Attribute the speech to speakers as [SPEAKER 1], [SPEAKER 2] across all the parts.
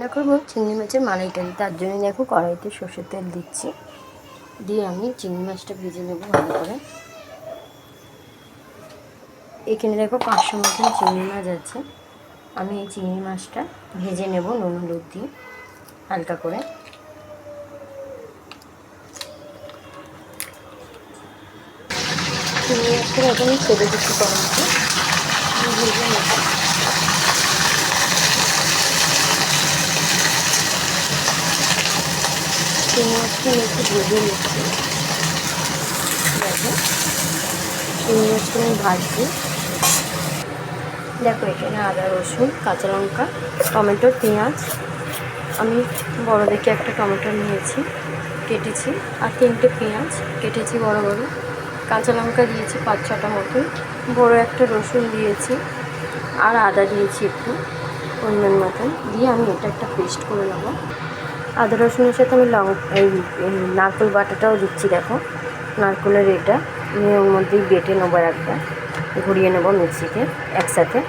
[SPEAKER 1] রান্না করবো চিংড়ি মাছের মালাইকারি, তার জন্য দেখো কড়াইতে সর্ষের তেল দিচ্ছি, দিয়ে আমি চিংড়ি মাছটা ভেজে নেবো ভালো করে। এখানে দেখো 500 মতন চিংড়ি মাছ আছে। আমি এই চিংড়ি মাছটা ভেজে নেব নুন হলুদ দিয়ে হালকা করে। চিংড়ি মাছটা এখন ছেড়ে দিচ্ছি কড়াইতে, ভেজে নেব। চিংড়ি মাছটা একটু ভেজে নিচ্ছি। দেখো চিংড়ি মাছটা আমি ভাজছি। দেখো এখানে আদা রসুন কাঁচা লঙ্কা টমেটো পেঁয়াজ, আমি বড় দেখে একটা টমেটো নিয়েছি কেটেছি, আর 3টে পেঁয়াজ কেটেছি বড় বড়, কাঁচা লঙ্কা দিয়েছি 5-6টা মতন, বড় একটা রসুন দিয়েছি, আর আদা দিয়েছি একটু পরিমাণ মতন, দিয়ে আমি এটা একটা পেস্ট করে নেব। আদা রসুনের সাথে আমি এই নারকেল বাটাটাও দিচ্ছি। দেখো নারকেলের এটা নিয়ে ওর মধ্যেই বেটে নেবো, একবার ঘুরিয়ে নেবো মিক্সিতে একসাথে।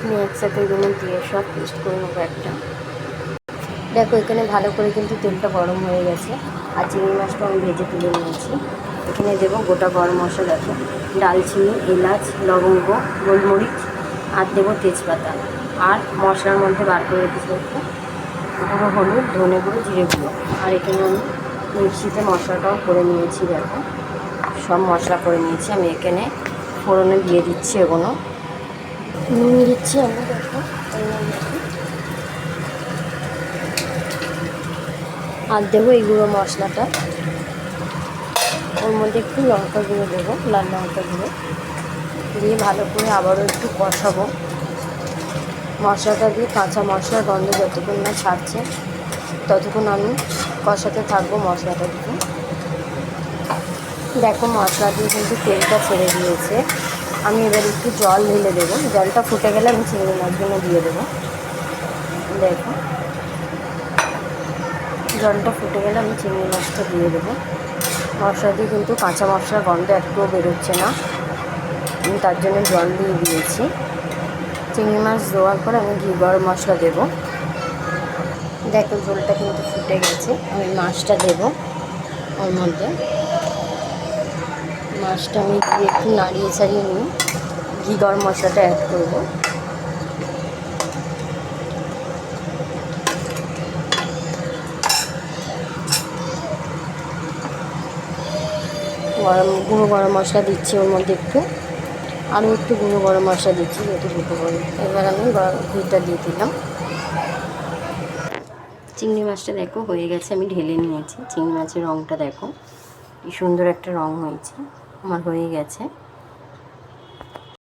[SPEAKER 1] আমি একসাথে এগুলো দিয়ে সব পেস্ট করে নেবো একটা। দেখো এখানে ভালো করে কিন্তু তেলটা গরম হয়ে গেছে, আর চিংড়ি মাছটা আমি ভেজে তুলে নিয়েছি। এখানে দেবো গোটা গরম মশলা, দেখো ডালচিনি এলাচ লবঙ্গ গোলমরিচ, আর দেবো তেজপাতা, আর মশলার মধ্যে বার করে রেখেছি একটু গুঁড়ো হলুদ ধনে গুঁড়ো জিরে গুঁড়ো, আর এখানে আমি মিক্সিতে মশলাটাও করে নিয়েছি। দেখো সব মশলা করে নিয়েছি। আমি এখানে ফোড়নে দিয়ে দিচ্ছি এগুলো, নুন দিচ্ছি আমি। দেখো আর দেবো এই গুঁড়ো মশলাটা, ওর মধ্যে একটু লঙ্কা গুঁড়ো দেবো, লাল লঙ্কা গুঁড়ো দিয়ে ভালো করে আবারও একটু কষাবো। মশলাটা দিয়ে কাঁচা মশলার গন্ধ যতক্ষণ না ছাড়ছে ততক্ষণ আমি কষাতে থাকবো মশলাটা দিয়ে। দেখো মশলা দিয়ে কিন্তু তেলটা ছেড়ে দিয়েছে। আমি এবার একটু জল ঢেলে দেবো, জলটা ফুটে গেলে আমি চিংড়ি মাছগুলো দিয়ে দেবো। দেখো জলটা ফুটে গেলে আমি চিংড়ি মাছটা দিয়ে দেবো। মশলা দিয়ে কিন্তু কাঁচা মশলার গন্ধ একটুও বেরোচ্ছে না, আমি তার জন্য জল দিয়ে দিয়েছি। চিংড়ি মাছ দেওয়ার পর আমি ঘি গরম মশলা দেবো। দেখো ঝোলটা কিন্তু ফুটে গেছে, আমি মাছটা দেবো ওর মধ্যে। মাছটা আমি দিয়ে একটু নাড়িয়ে ছাড়িয়ে নিয়ে ঘি গরম মশলাটা অ্যাড করবো। গুঁড়ো গরম মশলা দিচ্ছি ওর মধ্যে একটু, আমি একটু গুঁড়ো গরম মশলা দিচ্ছি যেহেতু দুটো করে। এবার আমি ঘিটা দিয়ে দিলাম। চিংড়ি মাছটা দেখো হয়ে গেছে, আমি ঢেলে নিয়েছি। চিংড়ি মাছের রঙটা দেখো কি সুন্দর একটা রঙ হয়েছে, আমার হয়ে গেছে।